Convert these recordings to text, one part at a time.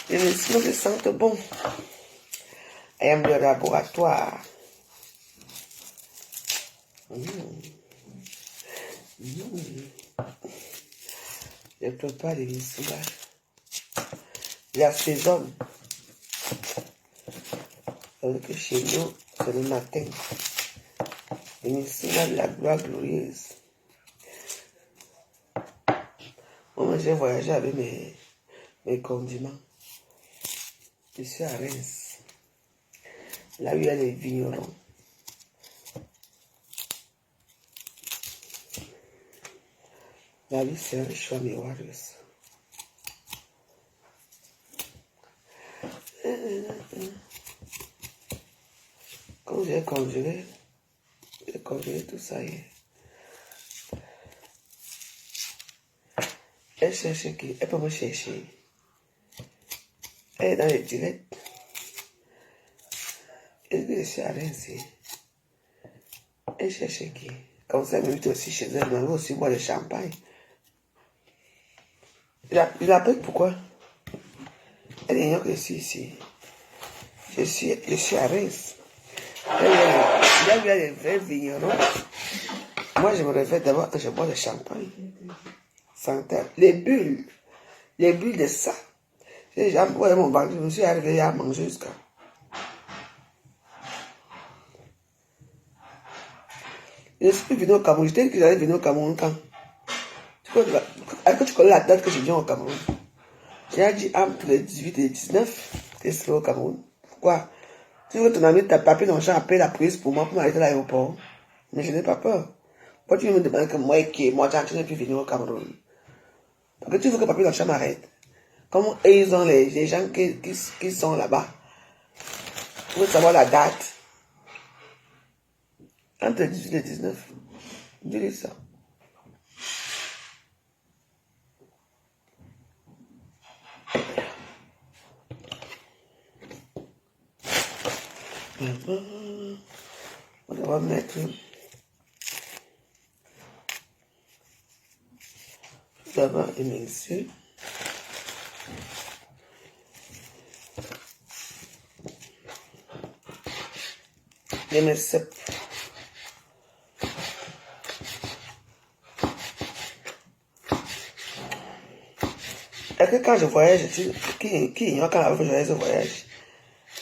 L'émission se sente bon. I am le laboratoire. Je prépare l'émission là. La saison. Alors que chez nous, c'est le matin. L'émission là de la gloire glorieuse. Moi, j'ai voyagé avec mes condiments. Je suis à Reims. Là où il y a les vignerons. La vie, c'est un choix merveilleux. Quand j'ai congelé tout ça hier. Elle cherche qui? Elle peut me chercher. Elle est dans les directs. Elle dit, je suis à Reims. Elle cherche qui? Comme ça, elle m'invite aussi chez elle. Elle veut aussi boire le champagne. Il appelle pourquoi? Elle ignore que je suis ici. Je suis à Reims. Là où il y a les vrais vignerons. Moi, je me réveille d'abord quand je bois le champagne. Les bulles de ça. J'ai jamais boire mon ventre, je me suis arrivé à manger jusqu'à. Je suis venu au Cameroun. Je t'ai dit que j'allais venir au Cameroun quand? Est-ce que tu connais la date que je viens au Cameroun? J'ai dit entre le 18 et le 19 que je serai au Cameroun. Pourquoi? Tu veux ton ami, ta papier, non, j'ai appelé la police pour moi pour m'arrêter à l'aéroport. Mais je n'ai pas peur. Pourquoi tu veux me demander que moi, tu n'es plus venir au Cameroun? Parce que tu veux que papier, non, m'arrête. Comment ils ont les gens qui sont là-bas? Tu veux savoir la date? Entre le 18 et le 19. Dis-lui ça. On va mettre d'abord et messieurs. Les messieurs. Est-ce que quand je voyage, qui ignore quand la fois je voyage?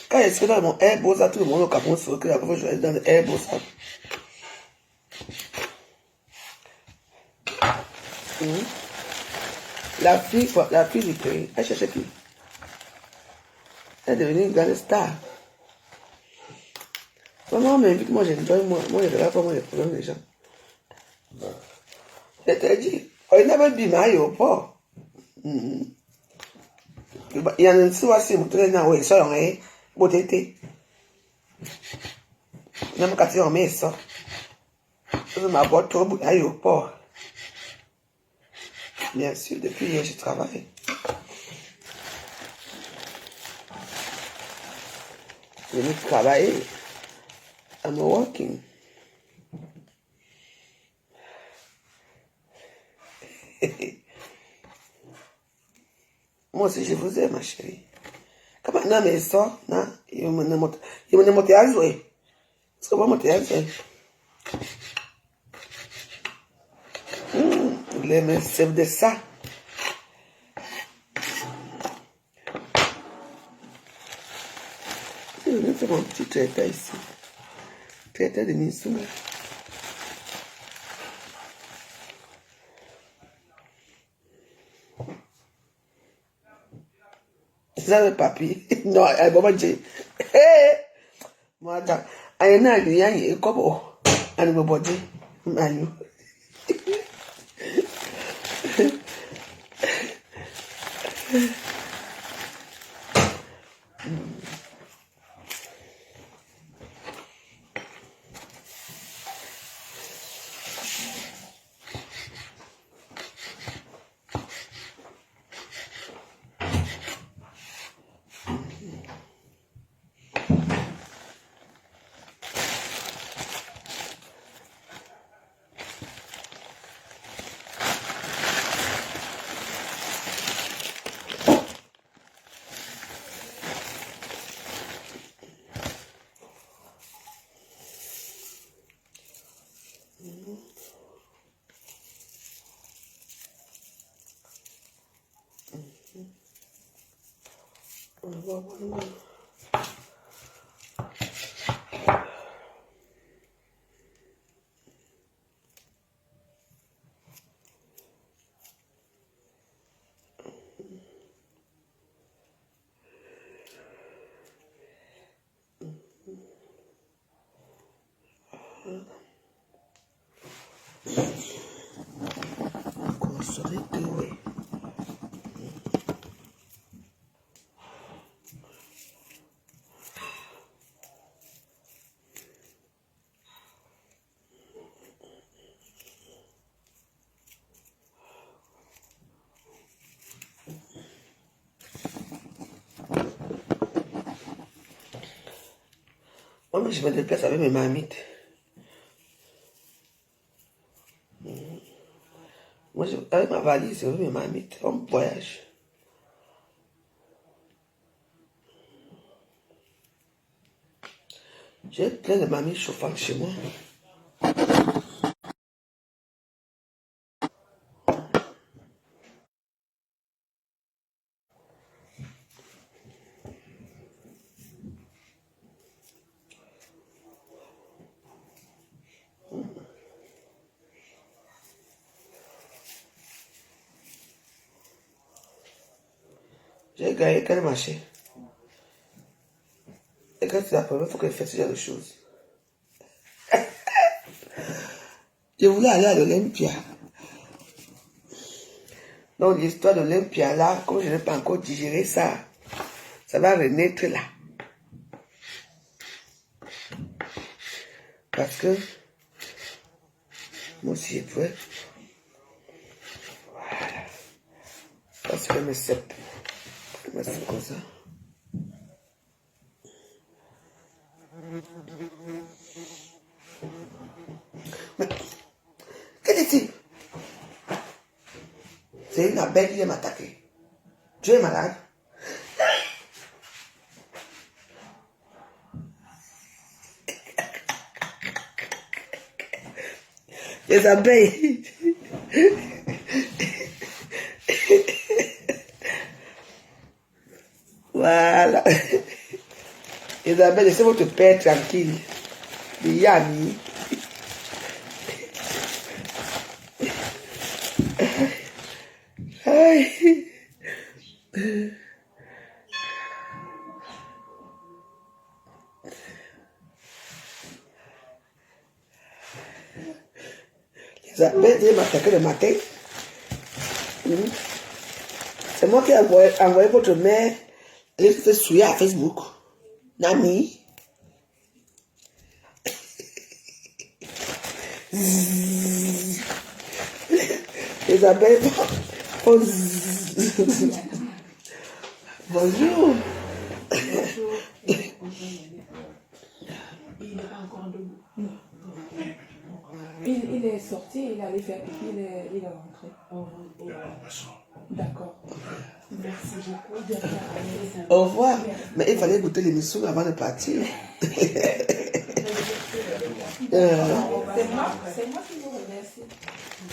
Quand je suis dans mon Airbus, tout le monde au Cameroun se que la fois je dans le Airbus. La fille du pays, elle cherchait qui? Elle est devenue une grande star. Moi, on m'invite, moi j'enjoy, moi je ne regarde pas les problèmes des gens. Je t'ai dit, on n'avait pas dit, mais aéroport. Il y a une situation où tu es là, oui, ça, on est, beauté. On a qu'à dire, on met ça. Je m'aborde trop à l'aéroport. Bien sûr, depuis hier, je travaille. Je vais travailler. I'm working. Moi aussi, je vous aime, ma chérie. Comme maintenant, mais ça, non, il me monté à jouer. Est-ce que vous monter à jouer? Les me servent de ça. Je vais faire mon petit traiteur ici. Traiteur de Nissoula. C'est ça le papier. Non, elle va manger. Moi, I know you young, a couple, and nobody, man. Moi, je me déplace avec mes marmites. Moi, avec ma valise, avec mes marmites, on voyage. J'ai plein de marmites chauffantes chez moi. J'ai gagné quel marché? Et quand tu apprends, il faut que je fasse ce genre de choses. Je voulais aller à l'Olympia. Donc l'histoire de l'Olympia là, comme je n'ai pas encore digéré ça, ça va renaître là. Parce que moi aussi je peux. Voilà. Parce que mes cèpes. C'est comme ça. Mais, qu'est-ce que c'est? C'est une abeille qui vient m'attaquer. Tu es malade? Les abeilles. Voilà. Les abeilles, laissez votre père tranquille. Les yamis. Aïe. Les abeilles viennent m'attaquer le matin. C'est moi qui ai envoyé votre mère. Elle se fait souiller à Facebook. Nani. Les abeilles font bonjour. Il n'est pas encore debout. Il est sorti, il allait faire pipi, il est rentré. D'accord. Merci beaucoup. Au revoir. Mais il fallait goûter l'émission avant de partir. C'est moi qui vous remercie.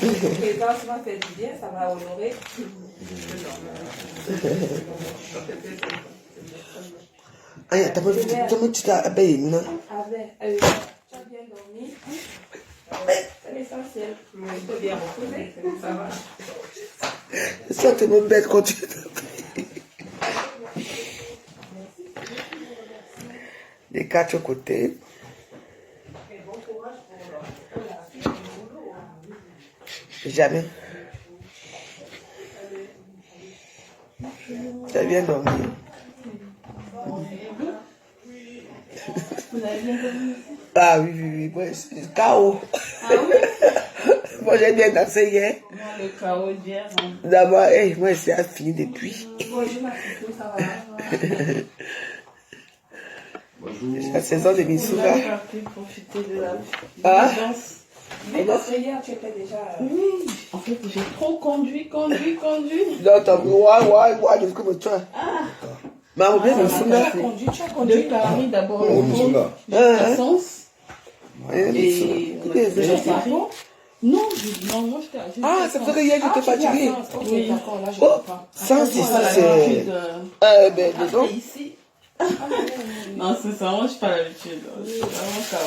Et quand ça m'a fait du bien, ça m'a honoré. Aïe, t'as pas vu tu t'as abeille, non? Tu as bien dormi. C'est l'essentiel. Il faut bien reposer. Ça va. C'est tellement bête quand tu des quatre côtés. Jamais. Tu as bien dormi. Vous avez bien dormi? Ah oui, moi c'est chaos. Ah oui? Moi j'ai bien dansé hier. Moi, le chaos d'hier. D'abord, moi c'est fini depuis. Bonjour ma petite, ça va? Bonjour. La saison de Missoula. On n'a pas pu profiter de la danse. Oui, parce que hier tu étais déjà... Oui, en fait j'ai trop conduit. Non, t'as vu, ouais, je comme toi. Ah. Mais bien Missoula. Tu as conduit Paris d'abord. Missoula. Sens. Et on a fait Paris. Non, moi je t'ai. Ah, c'est vrai que hier, j'étais fatiguée. Oui, d'accord, là je Oh, comprends. sans ici, Voilà, c'est... l'habitude, Ben, disons. ici. Non, c'est ça, moi je suis pas l'habitude. Je suis vraiment KO.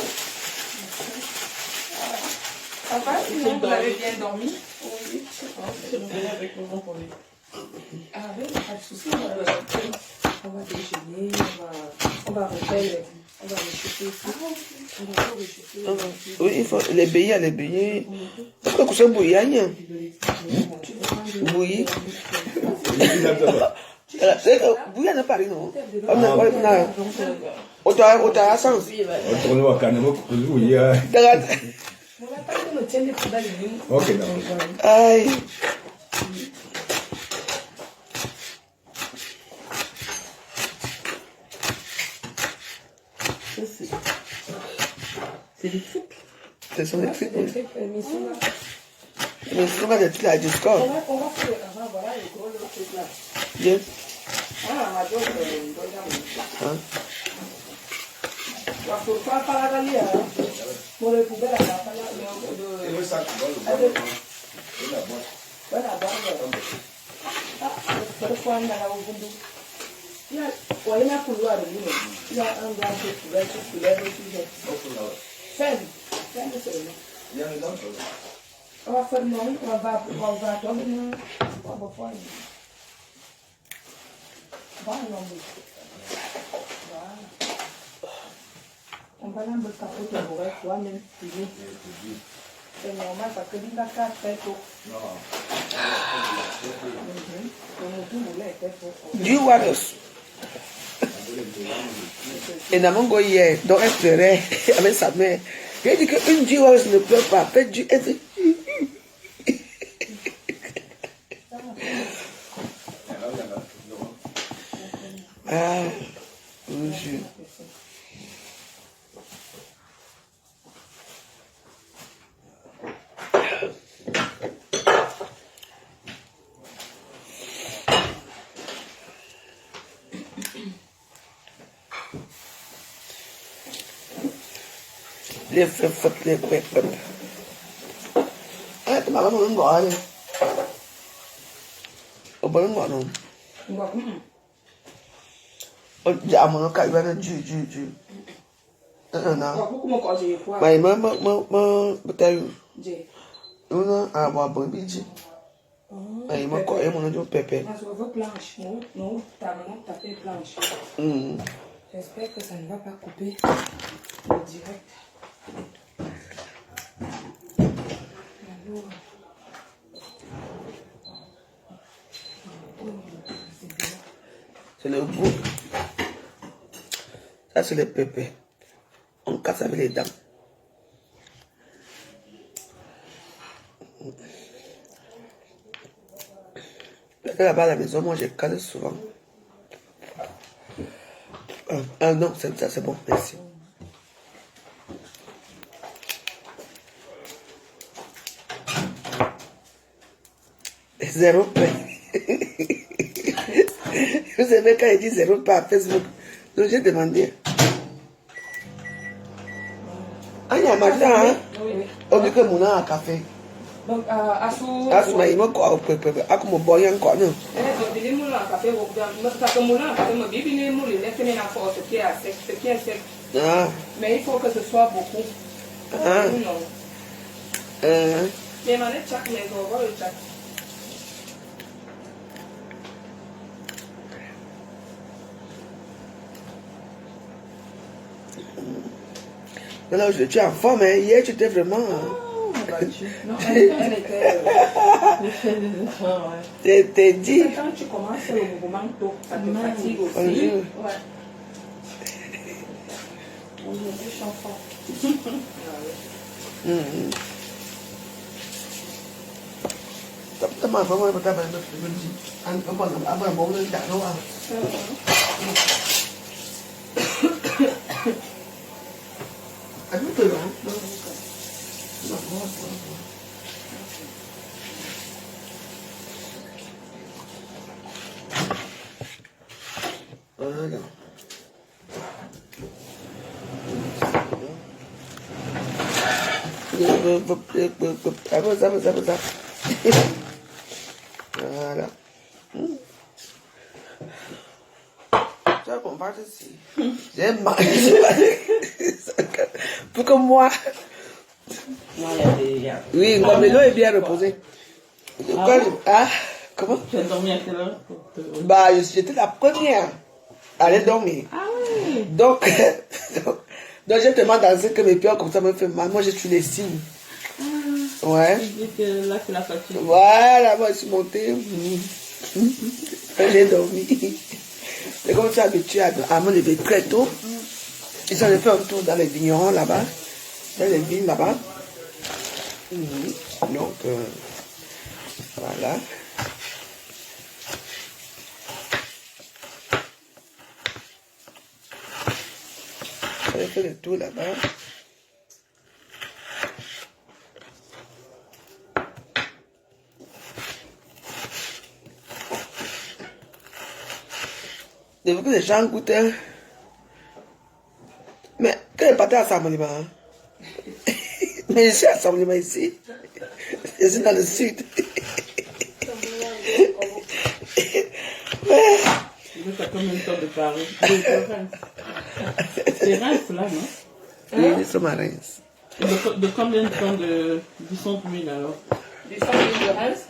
Ça va, sinon vous avez bien dormi? Oui. Je suis revenue avec mon pour lui. Ah oui, pas de soucis, on va déjeuner, on va refaire, on va réchauffer ici. On va tout réchauffer. Oui, il faut les beignets. Parce que c'est bouillant. Bouilli. Bouillant n'est pas rien, non? On t'a à sens. On tourne au canot, oui. Ok, d'accord. Aïe. C'est des triples. Ce sont des trucs. Mais Mais ce sont des trucs à Discord. on va faire voilà le gros truc là. Bien. Ah, ma dote, la forfa para la galia. Pour le poubelle à la voilà, pour fois on a la ouvre. Il y a un couloir de l'île. Il y a un grand poubelle qui soulève le sujet. Ferme seulement. On va faire non, on va tomber. On va faire. On va l'emmener capote pour être toi-même. C'est normal parce que l'île a qu'à faire tout. Du Warriors. Et Namongo hier, donc elle pleurait avec sa mère. Il dit qu'une du Warriors ne pleure pas. Fait du. Ah, je vous jure. Les flips, les flips. Ah, tu m'as pas mon nom, allez. Au bon nom, non. À mon cas, il va être du. Non, non. Mais peut-être. Non, à boire bon budget. Mais moi, quand même, on a du pépé. Planche, non, taper planche. J'espère que ça ne va pas couper direct. C'est le goût. Ça, c'est le pépé. On casse avec les dents. Là-bas à la maison, moi, je casse souvent. Ah non, ça, c'est bon, merci. Zéro paix. Vous savez, quand il dit zéro paix à Facebook, donc j'ai demandé. Ah, il y a maintenant, hein? On dit que mon nom a café. Donc, Asuma, il m'a quoi au pépé? Ah, comme boy encore, non? Ah. Mais il faut que ce soit beaucoup. Ah. Mais ma lettre, chaque maison, on va le chat. Là, tu es en forme, hein? Hier, tu étais vraiment. Non, elle était. T'es dit. Quand tu commences le mouvement tôt, ça te fatigue aussi. Ouais. Aujourd'hui, je suis en forme. Tama ba mo ba tayo ba ang abang mo ng dano ah. Ano to yun? Ano? Voilà. Tu vois qu'on parle ici. J'aime mal. Pour que moi. Oui, comme l'eau est bien reposée. Ah, comment? Tu as dormi à quelle heure? Bah, j'étais la première à aller dormir. Ah oui. Donc j'ai tellement dansé que mes pieds comme ça me fait mal. Moi, je suis les signes. Ouais. Tu dis que là, c'est la fatigue. Voilà, moi, je suis montée. J'ai dormi. Et comme je suis habituée à me lever très tôt, ils ont fait un tour dans les vignerons là-bas, dans les vignes là-bas. Donc, voilà. J'ai fait le tour là-bas. Depuis que les gens goûtent, mais quand ils partent à Assemblement, mais je suis à Assemblement ici, je suis dans le sud. Vous êtes à combien de temps de Paris? C'est Reims là, non? Oui, nous sommes à Reims. De combien de temps du centre-ville alors? Du centre-ville de Reims,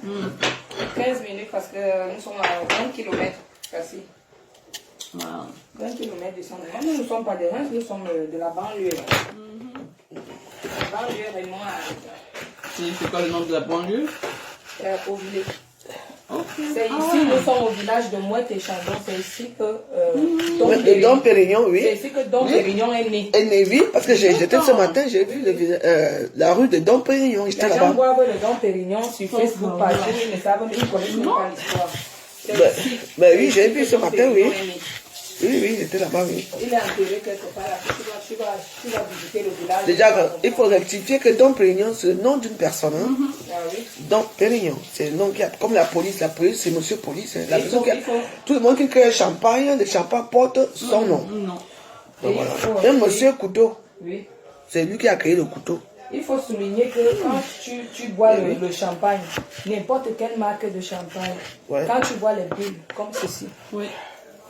15 minutes parce que nous sommes à 20 km facile. Wow. 20 km du centre. Nous ne sommes pas de Reims, nous sommes de la banlieue. La banlieue vraiment C'est quoi le nom de la banlieue? au village. Okay. C'est ici, nous sommes au village de Mouette et Chandon. C'est ici que Dom Pérignon, oui. C'est ici que Dom Pérignon est né. Et Névi, parce que j'étais ce matin, j'ai vu la rue de Dom Pérignon, j'étais Les gens là-bas. voient le Dom Pérignon sur Facebook par jour, ils ne savent, ils ne connaissent même pas l'histoire. Ben oui, j'ai vu ce matin, oui. Oui, j'étais là-bas, oui. Il est enterré quelque part là. Tu vas visiter le village. Déjà, il faut rectifier que Dom Pérignon, c'est le nom d'une personne. Hein? Ah oui. Dom Pérignon, c'est le nom qui a, comme la police, c'est monsieur police. Hein. La Il personne faut- qui a, il faut- tout le monde qui crée champagne, le champagne porte son nom. Non. Donc, Et il faut voilà. Même aussi- monsieur Couteau, Oui. c'est lui qui a créé le couteau. Il faut souligner que quand tu bois le champagne, n'importe quelle marque de champagne, Ouais. quand tu bois les bulles comme ceci, Oui.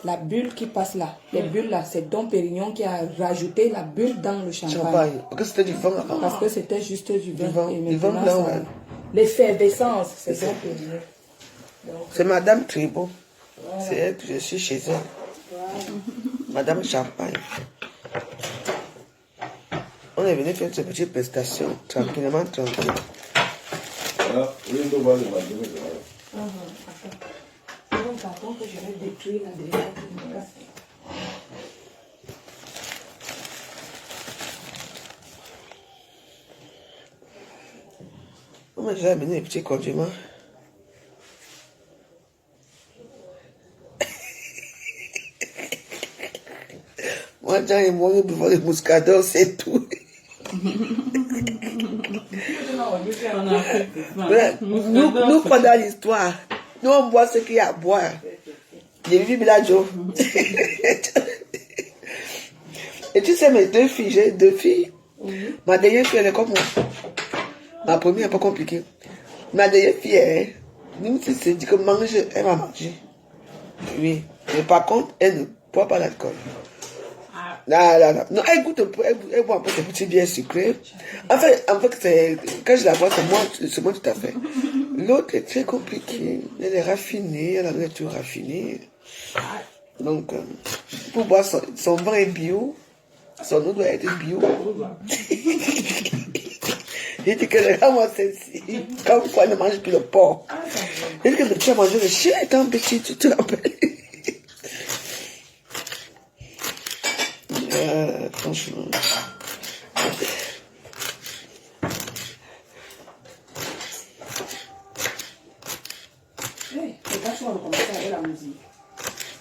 la bulle qui passe là, les bulles là, c'est Dom Pérignon qui a rajouté la bulle dans le champagne. Champagne. Parce que c'était du vin avant. Parce que c'était juste du vin. vin, Et du vin maintenant, blanc, ça- ouais. l'effervescence, c'est Dom Pérignon. Donc, C'est Madame Tribo. C'est elle que je suis chez elle. Madame Champagne. On est venu faire cette petite prestation, tranquillement, tranquille. Ah, oui, on doit voir le bateau, mais voilà. c'est un carton que je vais détruire là derrière. Moi, j'ai amené les petits condiments. Moi, Jean et moi, nous buvons le muscador, c'est tout. On a fait Voilà. Nous, pendant l'histoire, nous, on boit ce qu'il y a à boire. J'ai vu Biladjo. Et tu sais, mes deux filles, j'ai deux filles. Ma dernière fille, elle est comme moi. Ma première, pas compliquée. Ma dernière fille, elle, même si c'est dit que manger, elle va manger. Oui. Mais par contre, elle ne boit pas l'alcool. Non, elle goûte un peu, elle boit un peu des petits bières sucrés. En fait, c'est, quand je la vois, c'est moi tout à fait. L'autre est très compliquée. Elle est raffinée, elle a la nourriture raffinée. Donc, pour boire son vin est bio, son eau doit être bio. Il dit que les gens, moi, c'est si. Comme quoi, elle ne mange plus le porc. Il dit que tu as mangé le chien étant petit, tu te rappelles. Franchement.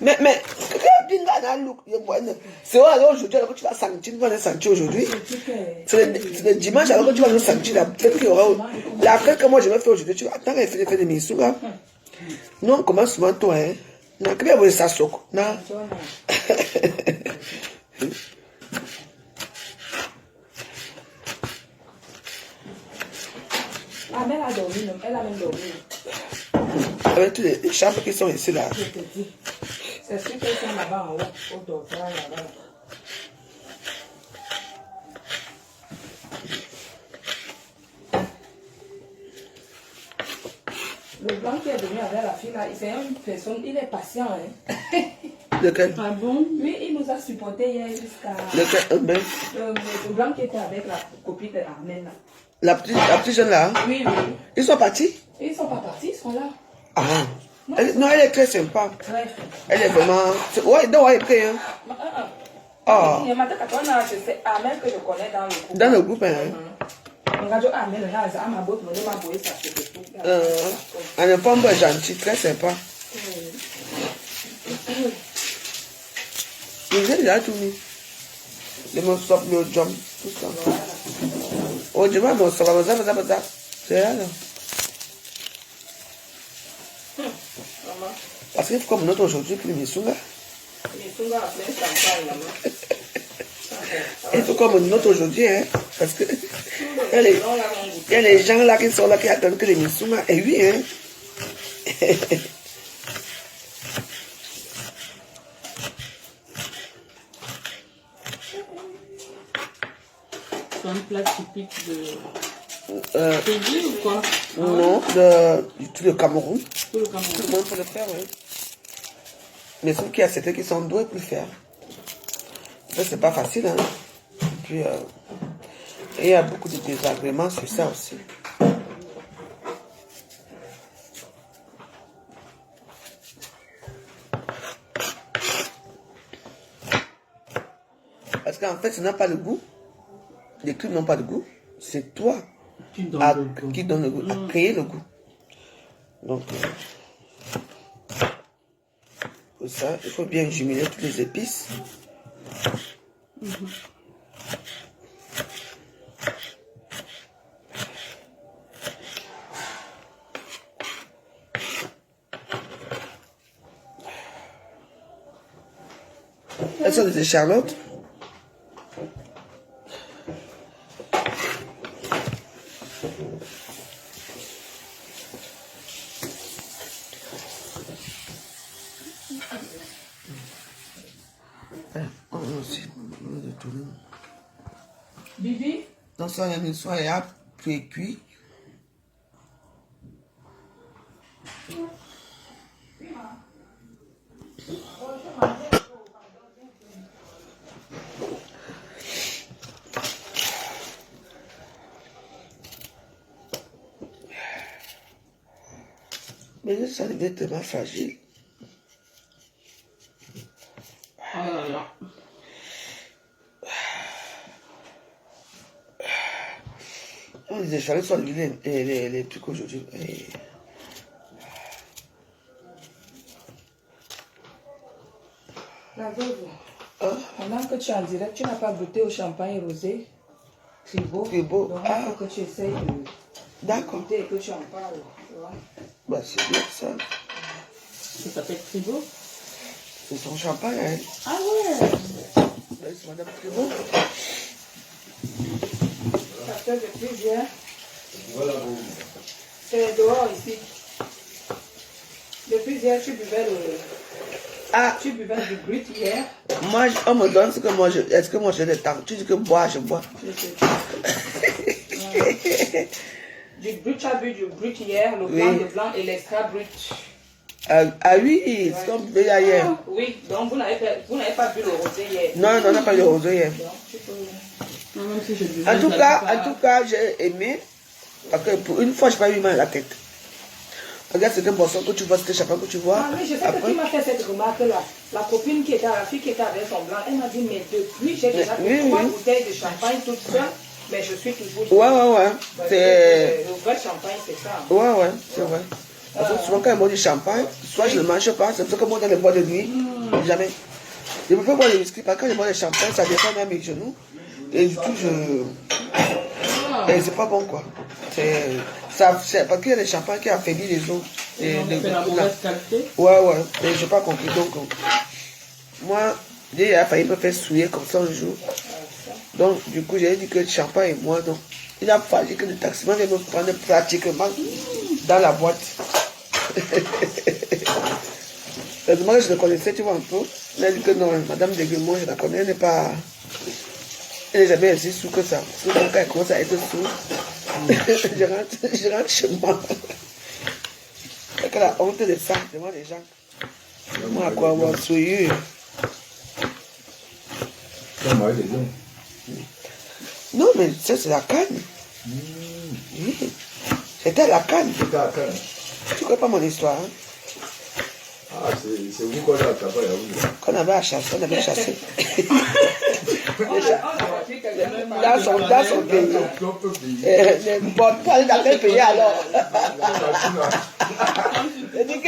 Mais, c'est vrai, alors aujourd'hui, alors que tu vas sentir, tu vas le sentir aujourd'hui. C'est le dimanche, alors que tu vas le sentir, la fête qu'il y aura. La fête que moi je vais faire aujourd'hui, tu vas attendre qu'elle fait des missous, là. Non, on commence souvent toi, hein. Non, que bien vous ça souk. Non. Ah, mais elle a dormi, elle a même dormi. Avec toutes les chambres qui sont ici là. Je te dis. C'est sûr qu'elles sont là-bas en haut, au dortoir là-bas. Le blanc qui est venu avec la fille là, c'est une personne, il est patient. Hein. Lequel? Ah bon? Lui, il nous a supporté hier jusqu'à. Lequel? Le blanc qui était avec la copine de Armène là. La petite jeune là. Hein? Oui, oui. Ils sont partis? Ils ne sont pas partis, ils sont là. Ah. Non, elle est très sympa. Ouais. Elle est vraiment. Ouais, donc, elle est prête. Hein? Ah. Il y a maintenant c'est Armène que je connais dans le groupe. Dans le groupe, hein? Elle est pas un gentil, très sympa. Il est là tout mis. Les mots stop, le jump, tout ça. Oh, je vois, ça va, ça. C'est là, là. Parce qu'il faut comme notre aujourd'hui, puis les Missunga. Il faut comme notre aujourd'hui, hein. Parce que il y a les gens là qui sont là qui attendent que les Missunga. Et oui, hein. C'est un plat typique de Pays ou quoi? Non, de tout le Cameroun. Tout le Cameroun. Tout le monde peut le faire, oui. Mais ceux qui a certains qui sont doués pour le faire. En fait, c'est pas facile, hein. Et puis, il y a beaucoup de désagréments sur ça aussi. Parce qu'en fait, ça n'a pas le goût. Les cubes n'ont pas de goût. C'est toi Qui donne le goût. qui donne le goût, à créer le goût. Donc, pour ça, il faut bien jumeler toutes les épices. Elles sont des Charlotte. Bibi? Donc ça, il y a une soirée à cuit. Mais ça devient tellement fragile. Oh là là. Les échalotes sont les trucs aujourd'hui. La veuve, pendant que tu es en direct, tu n'as pas goûté au champagne rosé Tribo. Tribo, Donc il faut que tu essayes de D'accord. goûter et que tu en parles. Tu vois? Bah, c'est bien ça. Ça s'appelle Tribo? C'est son champagne, hein. Ah ouais. C'est Madame Tribo. Ça fait de plusieurs. Voilà, vous. C'est dehors ici. Depuis hier, tu buvais Tu buvais du brut hier. Moi, on me donne ce que moi je. Est-ce que moi j'ai le temps? Tu dis que bois, je bois. Du brut, tu as bu du brut hier, le blanc de blanc et l'extra brut. Oui, c'est comme bébé hier. Oui, donc vous n'avez pas bu le rosé hier. Non, on n'a pas eu le rosé hier. Donc, tu peux... Non, même si je buvais, En tout j'allais cas, j'ai aimé. Parce que pour une fois, je n'ai pas eu mal à la tête. Regarde, c'est un boisson que tu vois, c'est champagne que tu vois. Ah, mais je sais que tu m'as fait cette remarque-là. La copine qui était, la fille qui était avec son blanc, elle m'a dit, mais depuis, j'ai déjà fait 3 bouteilles de champagne toute seule, mais je suis toujours... Ouais. C'est... Le vrai champagne, c'est ça. Ouais, c'est vrai. Parce que souvent, quand elle boit du champagne, soit je ne mange pas, c'est pour ça que moi, dans les bois de nuit, jamais. Je me fais boire le whisky, parce que quand je bois le champagne, ça descend dans mes genoux. Et du coup, et c'est pas bon, quoi. C'est parce qu'il y a des champagnes qui affaiblissent les os. C'est la mauvaise qualité. Ouais. Et je n'ai pas compris. Donc, moi, il a failli me faire souiller comme ça un jour. Donc, du coup, j'ai dit que Champagne et moi, donc, il a fallu que le taximan vienne me prendre pratiquement dans la boîte. Heureusement que je le connaissais, tu vois, un peu. Il a dit que non, Madame Deguemont, je la connais, elle n'est pas... Elle n'est jamais aussi sous que ça. Parce que quand elle commence à être sous, je rentre chez moi. Elle a honte de ça devant les gens. Moi, à quoi avoir soyeux. Non, mais ça, c'est la canne. Oui. C'était la canne. C'était la canne. Tu connais pas mon histoire, hein? Ah, c'est vous qu'on a attrapé à vous. Qu'on avait chassé, on avait chassé. Dans Dans son pays. Bon, pas dans quel pays alors? Je dis que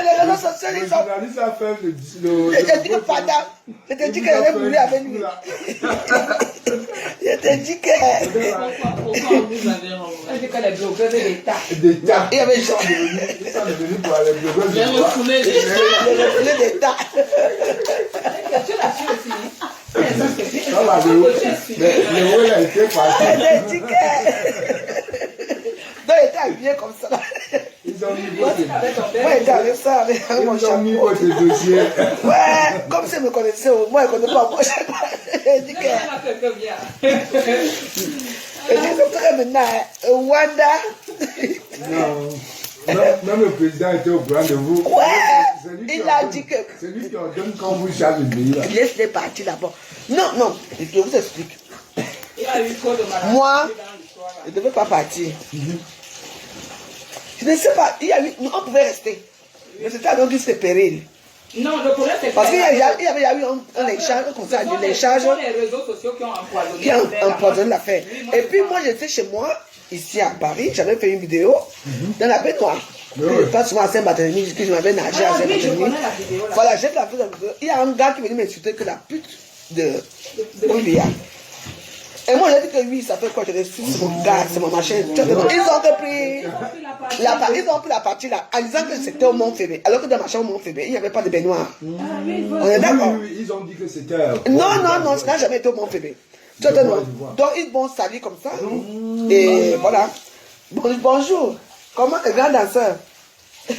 les réseaux sociaux, ils sont... Je te dis que pendant, je te dis qu'elle allait mourir avec lui. Je te dis que... Pourquoi on vous avait renvoyé? Elle dit que les blogueurs de l'État. Il y avait genre... J'ai refoulé les Les refoulés d'État. Tu l'as su aussi. Le rôle a été parti. Je te dis que... Donc, il était habillé comme ça. Ils ont mis Moi, j'étais avec ça, avec mon chapeau. votre dossier. Ouais, comme si elle me connaissait, moi, elle ne connaît pas moi. Je dis que... Je dis comme ça maintenant, Wanda. Non. Même le président était au courant de vous. Ouais, il a dit que... C'est lui qui ordonne quand vous chargez le pays là. Laisse-les partir d'abord. Non, non, je vous explique. Il a eu trop de maladies Moi, dans l'histoire. je ne devais pas partir. Je ne sais pas, il y a eu, on pouvait rester. Mais c'était à donc c'était péril. Non, le problème c'est Parce qu'il y avait eu un échange, comme ça, un échange ce sont les réseaux sociaux qui ont empoisonné. qui a empoisonné l'affaire. Et puis moi, j'étais chez moi, ici à Paris, j'avais fait une vidéo dans la baignoire. Je passe souvent à Saint-Barthélemy, que je m'avais nagé à Ah oui, je Saint-Barthélemy. connais la vidéo là. Voilà, j'ai fait la vidéo. Il y a un gars qui venait m'insulter que la pute de Olivia. Et moi, j'ai dit que oui, ça fait quoi? Je l'ai su, c'est mon gars, c'est mon machin. Ils ont pris la partie là, en disant que c'était au Mont-Fébé. Alors que dans ma chambre au Mont-Fébé, il n'y avait pas de baignoire. On est d'accord? Oui, ils ont dit que c'était... Non, ça n'a jamais été au Mont-Fébé. Donc, ils vont salir comme ça. Et voilà. Bonjour. Comment est grand danseur?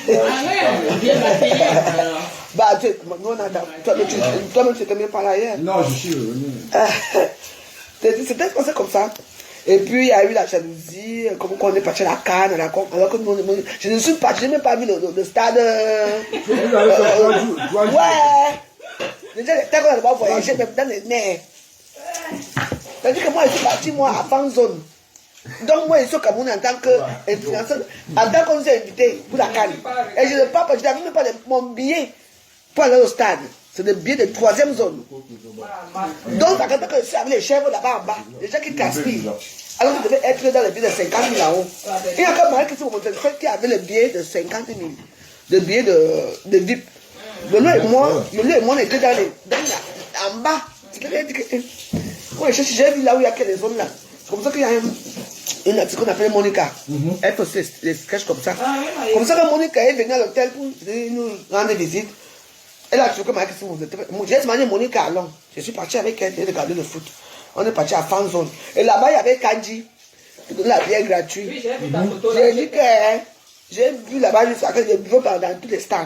bien maquillé. Bah, nous, on a... Toi-même, tu n'étais même pas là hier. Non, je suis revenu. C'était passé comme ça. Et puis il y a eu la jalousie, comme on est parti à la Cannes, alors que je ne suis pas, je n'ai même pas vu le stade. Ouais. Déjà les terres on va voyager même dans les mers. C'est-à-dire que moi je suis parti moi à fan zone. Donc moi je suis au Cameroun en tant qu'influenceur, en tant qu'on s'est invité pour la Cannes. Et je ne pars pas, je n'avais même pas mon billet pour aller au stade. C'est le billet de 3e zone. Donc, par exemple, que je suis avec les chèvres là-bas en bas, les gens qui gaspillent. Alors que je devais être dans le billet de 50 000 là-haut. Il y a encore Marie qui avait le billet de 50 000, le billet de VIP. Lolo et moi, on était en bas. C'est-à-dire que, j'ai vu là où il y a quelques zones là. C'est comme ça qu'il y a une artiste qu'on appelle Monica. Elle fait des sketchs comme ça. Comme ça que Monica est venue à l'hôtel pour nous rendre visite. Elle a trouvé que ma question, j'ai demandé Monica à Londres. Je suis parti avec elle, j'ai regardé le foot. On est parti à Fan Zone. Et là-bas, il y avait Kanji, qui donnait la bière gratuite. Oui, j'ai vu ta photo. J'ai dit que j'ai vu là-bas, je buvais dans tous les stands.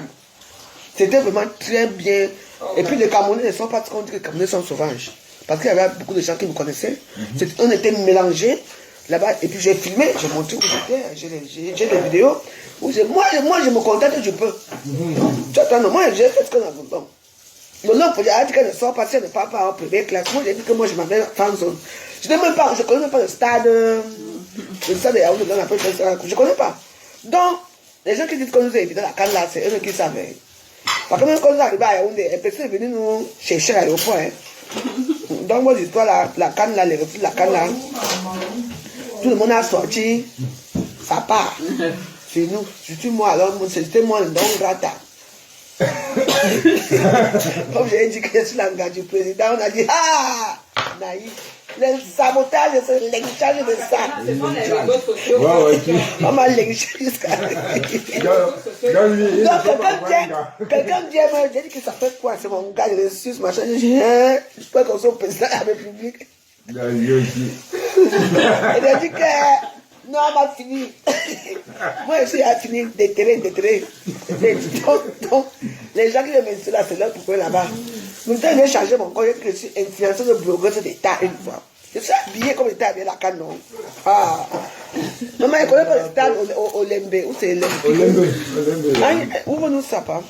C'était vraiment très bien. Et puis les Camerounais ne sont pas qu'on dit que les Camerounais sont sauvages. Parce qu'il y avait beaucoup de gens qui me connaissaient. On était mélangés là-bas. Et puis j'ai filmé, j'ai montré où j'étais, j'ai des vidéos. Où moi, je me contente, je peux. Tu attends, moi, j'ai fait ce qu'on a besoin. Le nom pour dire qu'elle ne sort pas, si elle ne parle pas en privé classe. Moi, j'ai dit que moi, je m'avais fan zone. Je ne connais même pas le stade. Le stade de Yaoundé, on appelle ça. Je ne connais pas. Donc, les gens qui disent qu'on nous a invités à la canne là, c'est eux qui savaient. Parce que même quand nous arrivons à Yaoundé, elle peut venir nous chercher à l'aéroport. Donc, moi, l'histoire, la canne là, les refus de la canne là, tout le monde a sorti, ça part. C'est nous, surtout moi, alors c'était moi le don grata. Comme j'ai dit que je suis l'engagé du président, on a dit ah, naïf. le sabotage, c'est le lynchage de ça. Ce sont les réseaux sociaux. On m'a lynché jusqu'à... Donc, quelqu'un dit, j'ai dit que ça fait quoi? C'est mon gars, je suis machin. Je dis, je crois qu'on soit président de la République. Il a dit que... Non, on m'a fini. Moi, je suis à finir déterré. Donc, les gens qui me mettent là, c'est là pourquoi là-bas. Donc, quand j'ai changé mon corps, je suis influenceuse de blogueuse d'État une fois. Je suis habillée comme l'État habillé la canne, non? Ah. Maman, elle connaît pas le stade au Lembe. Où c'est Lembe? Où nous ça pas?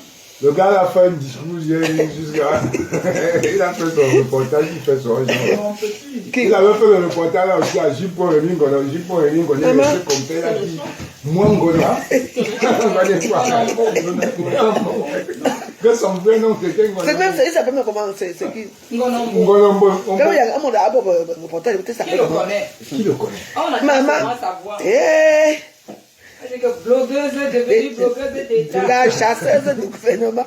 Le gars a fait un discours jusqu'à... Il a fait son reportage, il fait son genre. Il avait fait le reportage aussi à Jippo et Ringola. Jippo et Ringola, il a fait comme ça, il a dit Mwangola. Que son vrai nom c'était Ngola. C'est même ça, il s'appelle comment? C'est qui? Ngolombo. Quand il y a un monde à reportage, peut-être ça Qui le connaît? Qui le connaît? On a Maman. savoir. C'est que blogueuse devenue blogueuse d'État. La chasseuse du gouvernement.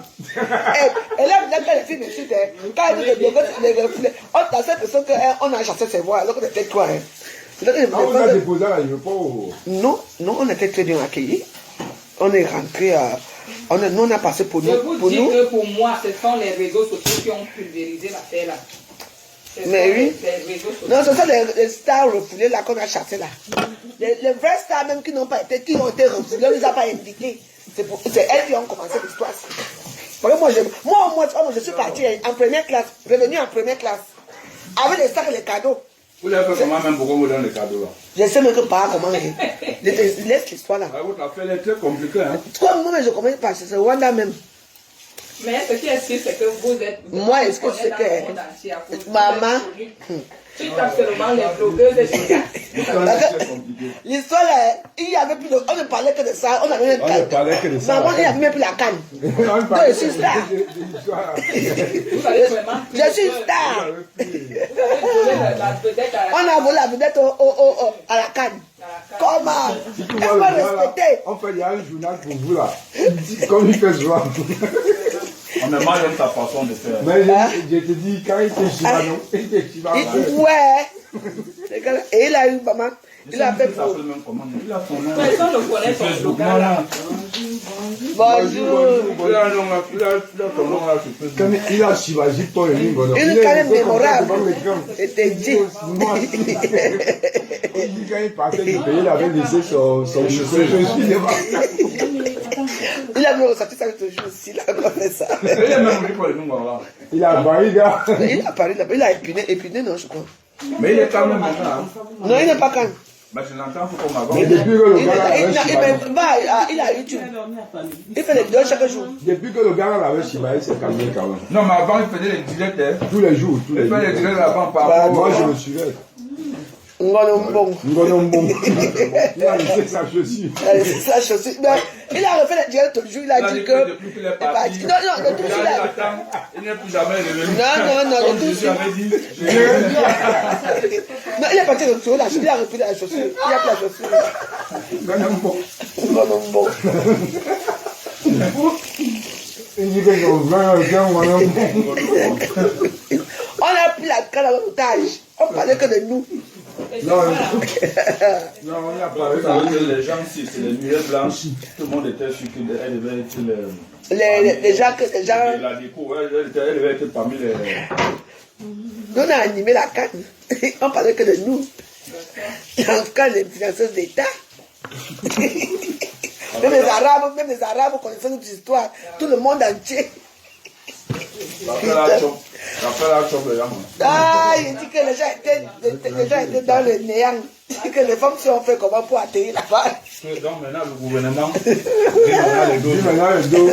Elle a bien fait les films ici. Quand elle dit que blogueuse, on a cette personne qu'on a chassé ses voix, alors qu'on était quoi. On a déposé à l'aéroport. Non, on était très bien accueillis. On est rentré nous, on a passé pour nous. Je vous dis que pour moi, ce sont les réseaux sociaux qui ont pulvérisé l'affaire là. Mais oui. Non, ce sont les stars refoulées là qu'on a chassées là. Les vrais stars même qui ont été refoulés, on ne les a pas invités. C'est elles qui ont commencé l'histoire. Moi, je suis partie en première classe, revenu en première classe, avec les sacs et les cadeaux. Vous l'avez fait comment même pour vous donner les cadeaux là? Je sais même pas comment. Laisse l'histoire là. Votre affaire est très compliquée. Hein? Moi, je commence par c'est Rwanda même. Mais ce qui est sûr, c'est que vous êtes. Moi, est-ce que c'est que. Maman. Tu tapes seulement les blogueuses et l'histoire là, il y avait plus de. On ne parlait que de ça, on avait même On ne parlait que de ça. Maman, il n'y avait même plus la canne. Donc, je suis star. Je suis star. On a volé la vedette à la canne. Comment? Est-ce qu'on respectait? En fait, il y a un journal pour vous là. Comme il fait souvent. On me mal ta façon de faire. Mais je te dis, quand il était Shiba, non? Il était Shiba. Ouais. Et il a eu maman. Il a fait pour. Il a son nom. Personne ne connaît son slogan là. Bonjour. Il a Shiba, Jippo et Ringola. Une canne mémorable. C'était dit. Quand il partait du pays, il avait laissé son chaussure. Il a même sorti ça toujours aussi, là, on a fait ça. Il a barré, gars. Il a parlé là-bas, il a épiné, non, je crois. Mais il est quand même maintenant. Non, il n'est pas calme. Mais je l'entends comme avant. Mais depuis que le gars avait Shiba, il a YouTube. Il fait les vidéos chaque jour. depuis que le gars avait Shiba, il s'est calmé quand même. Non, mais avant, il faisait les directs. Hein. Tous les jours, tous les Il jours. faisait les directs avant par Moi, rapport. je le suivais. Ngonombong. Ngonombong. Il a laissé sa chaussure. Il a laissé sa chaussure. Il a refait le direct toujours, il a dit que. Depuis qu'il est parti. Non, de tout il a. Il n'est plus jamais revenu. Non, Comme de tout je avais dit. Non, il est parti de tout, il a refait la chaussure. Il a pris la chaussure. Ngonombong. Il dit que son frère est un Ngonombong. On a pris la canne à l'otage. On parlait que de nous. Non, on a parlé Vous savez que les gens, si c'est les nuées blanches, tout le monde était sûr qu'elle devait être Les gens que. la déco, elle devait être parmi les. Nous, on a animé la canne. On parlait que de nous. En tout cas, les financeurs d'État. Même les Arabes connaissent notre histoire. Tout le monde entier. Ah, il dit que les gens étaient dans le néant. Il dit que les femmes se sont fait comment pour atterrir là-bas. Donc maintenant, le gouvernement. maintenant le dos.